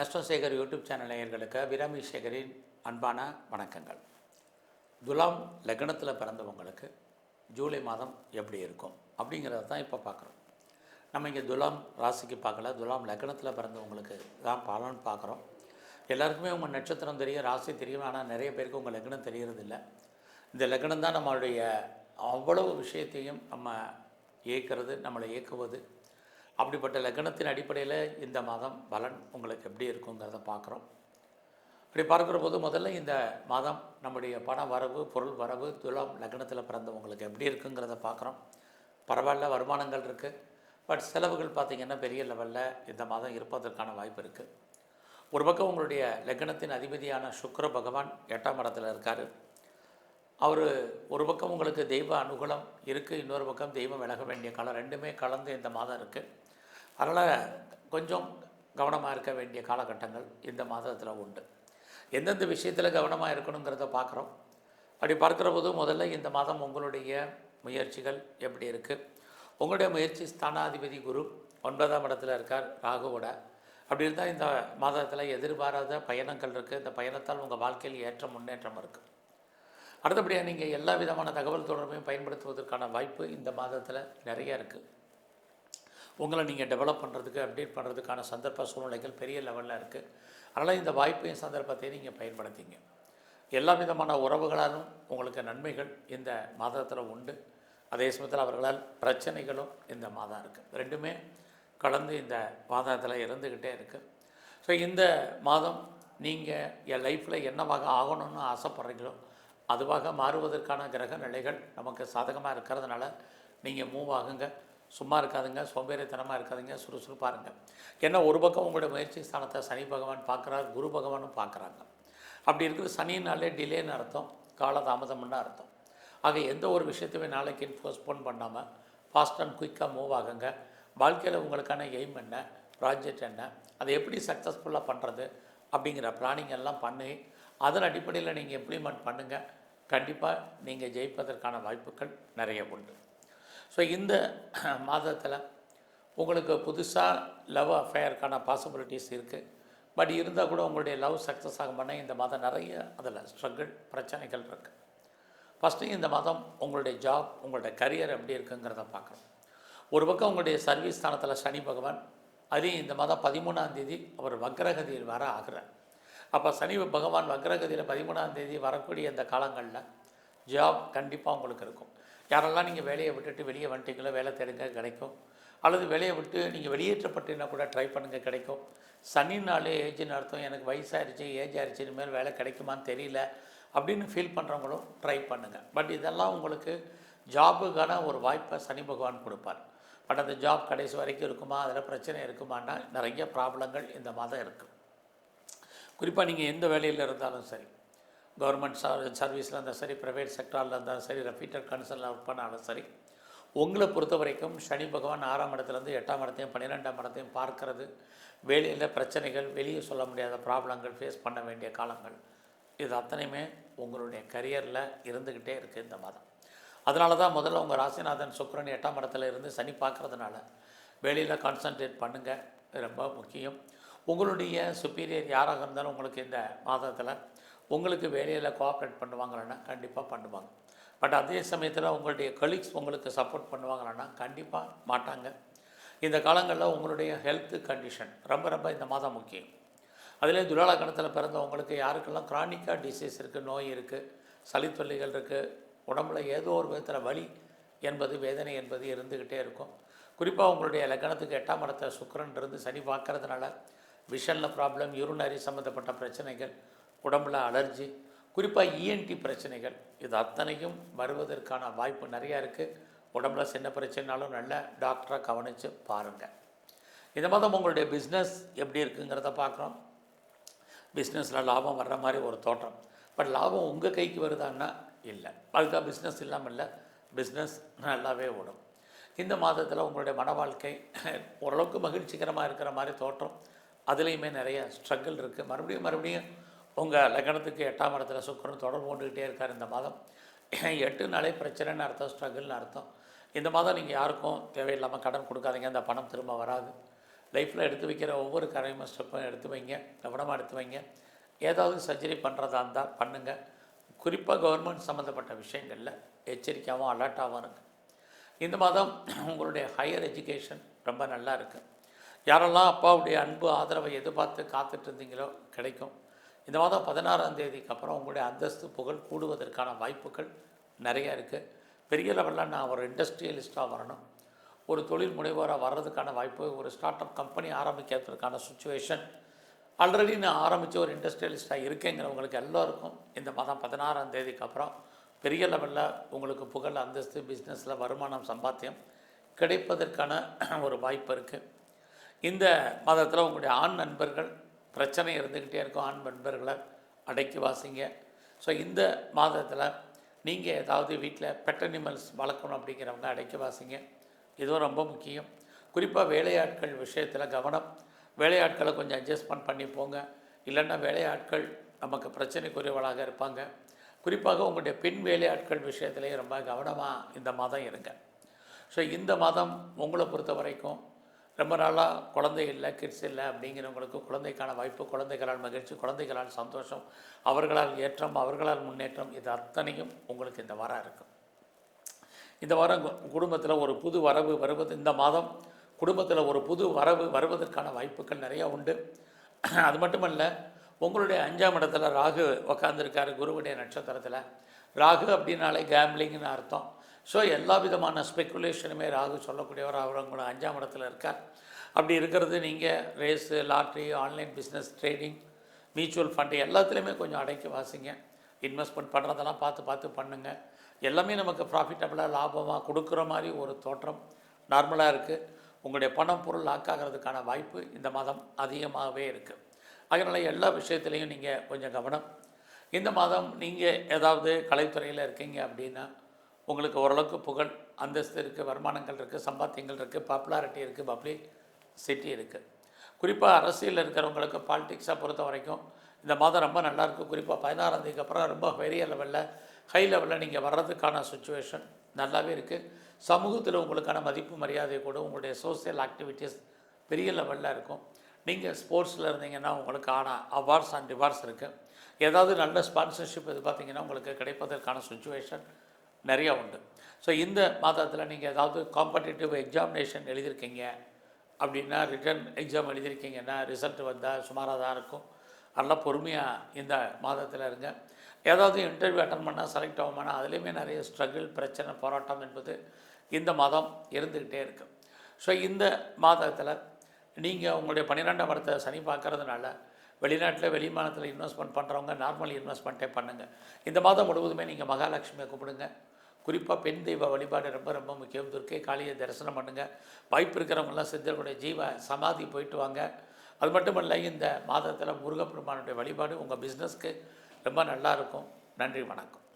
ஆஸ்ட்ரோசேகர் YouTube channel நேயர்களுக்கு அபிராமி சேகரின் அன்பான வணக்கங்கள். துலாம் லக்னத்தில் பிறந்தவங்களுக்கு ஜூலை மாதம் எப்படி இருக்கும் அப்படிங்கிறத தான் இப்போ பார்க்குறோம். நம்ம இங்கே துலாம் ராசிக்கு பார்க்கல, துலாம் லக்னத்தில் பிறந்தவங்களுக்கு தான் பலன் பார்க்குறோம். எல்லாருக்குமே உங்கள் நட்சத்திரம் தெரியும், ராசி தெரியும். ஆனால் நிறைய பேருக்கு உங்கள் லக்னம் தெரியறதில்லை. இந்த லக்னம் தான் நம்மளுடைய அவ்வளவு விஷயத்தையும் நம்ம இயக்கிறது, நம்மளை இயக்குவது. அப்படிப்பட்ட லக்னத்தின் அடிப்படையில் இந்த மாதம் பலன் உங்களுக்கு எப்படி இருக்குங்கிறத பார்க்குறோம். அப்படி பார்க்குற போது முதல்ல இந்த மாதம் நம்முடைய பண வரவு, பொருள் வரவு துலாம் லக்னத்தில் பிறந்தவங்களுக்கு எப்படி இருக்குங்கிறத பார்க்குறோம். பரவாயில்ல, வருமானங்கள் இருக்குது. பட் செலவுகள் பார்த்திங்கன்னா பெரிய லெவலில் இந்த மாதம் இருப்பதற்கான வாய்ப்பு இருக்குது. ஒரு பக்கம் உங்களுடைய லக்னத்தின் அதிபதியான சுக்கிர பகவான் 8ஆம் இடத்துல இருக்கார். அவர் ஒரு பக்கம் உங்களுக்கு தெய்வ அனுகூலம் இருக்குது, இன்னொரு பக்கம் தெய்வம் விலக வேண்டிய காலம், ரெண்டுமே கலந்து இந்த மாதம் இருக்குது. அதனால் கொஞ்சம் கவனமாக இருக்க வேண்டிய காலகட்டங்கள் இந்த மாதத்தில் உண்டு. எந்தெந்த விஷயத்தில் கவனமாக இருக்கணுங்கிறத பார்க்குறோம். அப்படி பார்க்குற போது முதல்ல இந்த மாதம் உங்களுடைய முயற்சிகள் எப்படி இருக்குது. உங்களுடைய முயற்சி ஸ்தானாதிபதி குரு 9ஆம் இடத்துல இருக்கார் ராகுவோட. அப்படி இருந்தால் இந்த மாதத்தில் எதிர்பாராத பயணங்கள் இருக்குது. இந்த பயணத்தால் உங்கள் வாழ்க்கையில் ஏற்ற முன்னேற்றம் இருக்குது. அடுத்தபடியாக நீங்கள் எல்லா விதமான தகவல் தொடர்பையும் பயன்படுத்துவதற்கான வாய்ப்பு இந்த மாதத்தில் நிறைய இருக்குது. உங்களை நீங்கள் டெவலப் பண்ணுறதுக்கு, அப்டேட் பண்ணுறதுக்கான சந்தர்ப்ப சூழ்நிலைகள் பெரிய லெவலில் இருக்குது. அதனால் இந்த வாய்ப்பையும் சந்தர்ப்பத்தையும் நீங்கள் பயன்படுத்திங்க. எல்லா விதமான உறவுகளாலும் உங்களுக்கு நன்மைகள் இந்த மாதத்தில் உண்டு. அதே சமயத்தில் அவர்களால் பிரச்சனைகளும் இந்த மாதம் இருக்குது. ரெண்டுமே கலந்து இந்த மாதத்தில் இருந்துக்கிட்டே இருக்குது. ஸோ இந்த மாதம் நீங்கள் என் லைஃப்பில் என்னவாக ஆகணும்னு ஆசைப்பட்றீங்களோ அதுவாக மாறுவதற்கான கிரக நிலைகள் நமக்கு சாதகமாக இருக்கிறதுனால நீங்கள் மூவ் ஆகுங்க. சும்மா இருக்காதுங்க, சோம்பேறித்தனமாக இருக்காதுங்க, சுறுசுறுப்பாக இருங்க. ஏன்னா ஒரு பக்கம் உங்களுடைய முயற்சி ஸ்தானத்தை சனி பகவான் பார்க்குறார், குரு பகவானும் பார்க்குறாங்க. அப்படி இருக்கிற சனினாலே டிலேன்னு அர்த்தம், காலதாமதம்னு அர்த்தம். ஆக எந்த ஒரு விஷயத்தையுமே நாளைக்கு போஸ்ட்போன் பண்ணாமல் ஃபாஸ்ட் அண்ட் குயிக்காக மூவ் ஆகுங்க. வாழ்க்கையில் உங்களுக்கான எய்ம் என்ன, ப்ராஜெக்ட் என்ன, அதை எப்படி சக்ஸஸ்ஃபுல்லாக பண்ணுறது அப்படிங்கிற பிளானிங் எல்லாம் பண்ணி அதன் அடிப்படையில் நீங்கள் இம்ப்ளிமெண்ட் பண்ணுங்கள். கண்டிப்பாக நீங்கள் ஜெயிப்பதற்கான வாய்ப்புகள் நிறைய உண்டு. ஸோ இந்த மாதத்தில் உங்களுக்கு புதுசாக லவ் அஃபேருக்கான பாசிபிலிட்டிஸ் இருக்குது. பட் இருந்தால் கூட உங்களுடைய லவ் சக்ஸஸ் ஆக பண்ண இந்த மாதம் நிறைய அதில் ஸ்ட்ரகிள், பிரச்சனைகள் இருக்குது. ஃபஸ்ட்டு இந்த மாதம் உங்களுடைய ஜாப், உங்களுடைய கரியர் எப்படி இருக்குங்கிறத பார்க்குறோம். ஒரு பக்கம் உங்களுடைய சர்வீஸ் ஸ்தானத்தில் சனி பகவான், அதையும் இந்த மாதம் 13ஆம் தேதி அவர் வக்ரகதியில் வர ஆகிறார். அப்போ சனி பகவான் வக்ரகதியில் 13ஆம் தேதி வரக்கூடிய இந்த காலங்களில் ஜாப் கண்டிப்பாக உங்களுக்கு இருக்கும். யாரெல்லாம் நீங்கள் வேலையை விட்டுட்டு வெளியே வந்துட்டீங்களோ வேலை தேடுங்க, கிடைக்கும். அல்லது வேலையை விட்டு நீங்கள் வெளியேற்றப்பட்டீங்கன்னா கூட ட்ரை பண்ணுங்கள், கிடைக்கும். சனினாலே ஏஜ்னு அர்த்தம், எனக்கு வயசாகிடுச்சு, ஏஜ் ஆகிடுச்சு, இனிமேல் வேலை கிடைக்குமான்னு தெரியல அப்படின்னு ஃபீல் பண்ணுறவங்களும் ட்ரை பண்ணுங்கள். பட் இதெல்லாம் உங்களுக்கு ஜாபுக்கான ஒரு வாய்ப்பை சனி பகவான் கொடுப்பார். பட் அந்த ஜாப் கடைசி வரைக்கும் இருக்குமா, அதில் பிரச்சனை இருக்குமான்னா நிறைய ப்ராப்ளங்கள் இந்த மாதம் இருக்குது. குறிப்பாக நீங்கள் எந்த வேலையில் இருந்தாலும் சரி, கவர்மெண்ட் சர்வீஸில் இருந்தாலும் சரி, ப்ரைவேட் செக்டாரில் இருந்தாலும் சரி, ரெப்யூட்டட் கன்சர்னில் ஒர்க் பண்ணாலும் சரி, உங்களை பொறுத்த வரைக்கும் சனி பகவான் 6ஆம் இடத்துலேருந்து 8ஆம் இடத்தையும் 12ஆம் இடத்தையும் பார்க்கறது, வேலையில் பிரச்சனைகள், வெளியே சொல்ல முடியாத ப்ராப்ளங்கள் ஃபேஸ் பண்ண வேண்டிய காலங்கள், இது அத்தனையுமே உங்களுடைய கரியரில் இருந்துக்கிட்டே இருக்குது இந்த மாதம். அதனால தான் முதல்ல உங்கள் ராசிநாதன் சுக்கிரன் 8ஆம் இடத்துல இருந்து சனி பார்க்குறதுனால வேலையில் கான்சன்ட்ரேட் பண்ணுங்கள், ரொம்ப முக்கியம். உங்களுடைய சுப்பீரியர் யாராக இருந்தாலும் உங்களுக்கு இந்த மாதத்தில் உங்களுக்கு வேலையில் கோஆப்ரேட் பண்ணுவாங்களன்னா கண்டிப்பாக பண்ணுவாங்க. பட் அதே சமயத்தில் உங்களுடைய கலீக்ஸ் உங்களுக்கு சப்போர்ட் பண்ணுவாங்களன்னா கண்டிப்பாக மாட்டாங்க. இந்த காலங்களில் உங்களுடைய ஹெல்த் கண்டிஷன் ரொம்ப ரொம்ப இந்த மாதம் முக்கியம். அதிலே துலா லக்னத்தில் பிறந்தவங்களுக்கு யாருக்கெல்லாம் கிரானிக்காக டிசீஸ் இருக்குது, நோய் இருக்குது, சளி தொல்லைகள் இருக்குது, உடம்புல ஏதோ ஒரு விதத்தில் வலி என்பது, வேதனை என்பது இருந்துக்கிட்டே இருக்கும். குறிப்பாக உங்களுடைய லக்னத்துக்கு 8ஆம் இடத்தை சுக்கிரன் இருந்து சனி பார்க்கறதுனால விஷனில் ப்ராப்ளம், யூரினரி சம்மந்தப்பட்ட பிரச்சனைகள், உடம்பில் அலர்ஜி, குறிப்பாக இஎன்டி பிரச்சனைகள், இது அத்தனையும் வருவதற்கான வாய்ப்பு நிறையா இருக்குது. உடம்புல சின்ன பிரச்சனைனாலும் நல்ல டாக்டரை கவனித்து பாருங்கள். இந்த மாதம் உங்களுடைய பிஸ்னஸ் எப்படி இருக்குங்கிறத பார்க்குறோம். பிஸ்னஸில் லாபம் வர்ற மாதிரி ஒரு தோற்றம். பட் லாபம் உங்கள் கைக்கு வருதான்னா இல்லை. அதுக்காக பிஸ்னஸ் இல்லாமல் இல்லை, பிஸ்னஸ் நல்லாவே ஓடும். இந்த மாதத்தில் உங்களுடைய மன வாழ்க்கை ஓரளவுக்கு மகிழ்ச்சிகரமாக இருக்கிற மாதிரி தோற்றம். அதுலேயுமே நிறைய ஸ்ட்ரகிள் இருக்குது. மறுபடியும் உங்கள் லக்னத்துக்கு 8ஆம் இடத்துல சுக்கிரன் தொடர்பு கொண்டுக்கிட்டே இருக்கார். இந்த மாதம் 8 நாளே பிரச்சனைன்னு அர்த்தம், ஸ்ட்ரகிள்னு அர்த்தம். இந்த மாதம் நீங்கள் யாருக்கும் தேவையில்லாமல் கடன் கொடுக்காதீங்க, அந்த பணம் திரும்ப வராது. லைஃப்பில் எடுத்து வைக்கிற ஒவ்வொரு கரையும் ஸ்டெப்பும் எடுத்து வைங்க, கவனமாக எடுத்து வைங்க. ஏதாவது சர்ஜரி பண்ணுறதா இருந்தால் பண்ணுங்கள். குறிப்பாக கவர்மெண்ட் சம்மந்தப்பட்ட விஷயங்களில் எச்சரிக்கையாகவும் அலர்ட்டாகவும் இருக்குது. இந்த மாதம் உங்களுடைய ஹையர் எஜுகேஷன் ரொம்ப நல்லா இருக்குது. யாரெல்லாம் அப்பாவுடைய அன்பு ஆதரவை எதிர்பார்த்து காத்துட்டு இருந்தீங்களோ கிடைக்கும். இந்த மாதம் 16ஆம் தேதிக்கு அப்புறம் உங்களுடைய அந்தஸ்து புகழ் கூடுவதற்கான வாய்ப்புகள் நிறையா இருக்குது. பெரிய லெவலில் நான் ஒரு இண்டஸ்ட்ரியலிஸ்ட்டாக வரணும், ஒரு தொழில் முனைவோராக வர்றதுக்கான வாய்ப்பு, ஒரு ஸ்டார்ட் அப் கம்பெனி ஆரம்பிக்கிறதுக்கான சுச்சுவேஷன், ஆல்ரெடி நான் ஆரம்பித்த ஒரு இண்டஸ்ட்ரியலிஸ்ட்டாக இருக்கேங்கிறவங்களுக்கு எல்லோருக்கும் இந்த மாதம் 16ஆம் தேதிக்கு அப்புறம் பெரிய லெவலில் உங்களுக்கு புகழ், அந்தஸ்து, பிஸ்னஸில் வருமானம், சம்பாத்தியம் கிடைப்பதற்கான ஒரு வாய்ப்பு இருக்குது. இந்த மாதத்தில் உங்களுடைய ஆண் நண்பர்கள் பிரச்சனை இருந்துக்கிட்டே இருக்கும். ஆண் நண்பர்களை அடக்கி வாசிங்க. ஸோ இந்த மாதத்தில் நீங்கள் ஏதாவது வீட்டில் பெட் அனிமல்ஸ் வளர்க்கணும் அப்படிங்கிறவங்க அடக்கி வாசிங்க. இதுவும் ரொம்ப முக்கியம். குறிப்பாக வேலையாட்கள் விஷயத்தில் கவனம். வேலையாட்களை கொஞ்சம் அட்ஜஸ்ட்மெண்ட் பண்ணி போங்க. இல்லைன்னா வேலையாட்கள் நமக்கு பிரச்சனைக்குரியவளாக இருப்பாங்க. குறிப்பாக உங்களுடைய பெண் வேலையாட்கள் விஷயத்துலேயே ரொம்ப கவனமாக இந்த மாதம் இருங்க. ஸோ இந்த மாதம் உங்களை பொறுத்த வரைக்கும் ரொம்ப நாளாக குழந்தை இல்லை, கிட்ஸ் இல்லை அப்படிங்கிறவங்களுக்கு குழந்தைக்கான வாய்ப்பு, குழந்தைகளால் மகிழ்ச்சி, குழந்தைகளால் சந்தோஷம், அவர்களால் ஏற்றம், அவர்களால் முன்னேற்றம், இது அத்தனையும் உங்களுக்கு இந்த வாரம் இருக்கும். இந்த வாரம் குடும்பத்தில் ஒரு புது வரவு வருவது, இந்த மாதம் குடும்பத்தில் ஒரு புது வரவு வருவதற்கான வாய்ப்புகள் நிறையா உண்டு. அது மட்டுமல்ல, உங்களுடைய 5ஆம் இடத்துல ராகு உக்காந்துருக்காரு, குருவுடைய நட்சத்திரத்தில். ராகு அப்படின்னாலே கேம்பிளிங்னு அர்த்தம். ஸோ எல்லா விதமான ஸ்பெக்குலேஷனுமே ராகு சொல்லக்கூடியவர். அவர் உங்களோட 5ஆம் இடத்துல இருக்கார். அப்படி இருக்கிறது நீங்கள் race, lottery, online business, trading, mutual fund எல்லாத்துலேயுமே கொஞ்சம் அடக்கி வாசிங்க. இன்வெஸ்ட்மெண்ட் பண்ணுறதெல்லாம் பார்த்து பண்ணுங்கள். எல்லாமே நமக்கு ப்ராஃபிட்டபுளாக லாபமாக கொடுக்குற மாதிரி ஒரு தோற்றம் நார்மலாக இருக்குது. உங்களுடைய பணம் பொருள் லாக்காகிறதுக்கான வாய்ப்பு இந்த மாதம் அதிகமாகவே இருக்குது. அதனால் எல்லா விஷயத்துலேயும் நீங்கள் கொஞ்சம் கவனம். இந்த மாதம் நீங்கள் ஏதாவது கலைத்துறையில் இருக்கீங்க அப்படின்னா உங்களுக்கு ஓரளவுக்கு புகழ், அந்தஸ்து இருக்குது, வருமானங்கள் இருக்குது, சம்பாத்தியங்கள் இருக்குது, பாப்புலாரிட்டி இருக்குது, பப்ளிசிட்டி இருக்குது. குறிப்பாக அரசியலில் இருக்கிறவங்களுக்கு பாலிடிக்ஸாக பொறுத்த வரைக்கும் இந்த மாதம் ரொம்ப நல்லாயிருக்கு. குறிப்பாக 16ஆம் தேதிக்கு அப்புறம் ரொம்ப பெரிய லெவலில், ஹை லெவலில் நீங்கள் வர்றதுக்கான சுச்சுவேஷன் நல்லாவே இருக்குது. சமூகத்தில் உங்களுக்கான மதிப்பு மரியாதை கூட, உங்களுடைய சோசியல் ஆக்டிவிட்டீஸ் பெரிய லெவலில் இருக்கும். நீங்கள் ஸ்போர்ட்ஸில் இருந்தீங்கன்னா உங்களுக்கான அவார்ட்ஸ் அண்ட் ரிவார்ட்ஸ் இருக்குது. ஏதாவது நல்ல ஸ்பான்சர்ஷிப் இது பார்த்திங்கன்னா உங்களுக்கு கிடைப்பதற்கான சுச்சுவேஷன் நிறையா உண்டு. ஸோ இந்த மாதத்தில் நீங்கள் ஏதாவது காம்படிட்டிவ் எக்ஸாமினேஷன் எழுதியிருக்கீங்க அப்படின்னா, ரிட்டன் எக்ஸாம் எழுதியிருக்கீங்கன்னா ரிசல்ட் வந்தால் சுமாராக தான் இருக்கும். அதெல்லாம் பொறுமையாக இந்த மாதத்தில் இருங்க. ஏதாவது இன்டர்வியூ அட்டன் பண்ணால் செலக்ட் ஆகுமானா அதுலேயுமே நிறைய ஸ்ட்ரகிள், பிரச்சனை, போராட்டம் என்பது இந்த மாதம் இருந்துக்கிட்டே இருக்குது. ஸோ இந்த மாதத்தில் நீங்கள் உங்களுடைய 12ஆம் இடத்தை சனி பார்க்கறதுனால வெளிநாட்டில், வெளிமாநிலத்தில் இன்வெஸ்ட்மெண்ட் பண்ணுறவங்க நார்மல் இன்வெஸ்ட்மெண்ட்டே பண்ணுங்கள். இந்த மாதம் முழுவதுமே நீங்கள் மகாலட்சுமியை கூப்பிடுங்க. குறிப்பாக பெண் தெய்வ வழிபாடு ரொம்ப ரொம்ப முக்கியம். துர்க்கை காளியை தரிசனம் பண்ணுங்கள். வாய்ப்பு இருக்கிறவங்களாம் சித்தர்களுடைய ஜீவ சமாதி போயிட்டு வாங்க. அது மட்டும் இல்லை, இந்த மாதத்தில் முருகப்பெருமானுடைய வழிபாடு உங்கள் பிஸ்னஸ்க்கு ரொம்ப நல்லாயிருக்கும். நன்றி, வணக்கம்.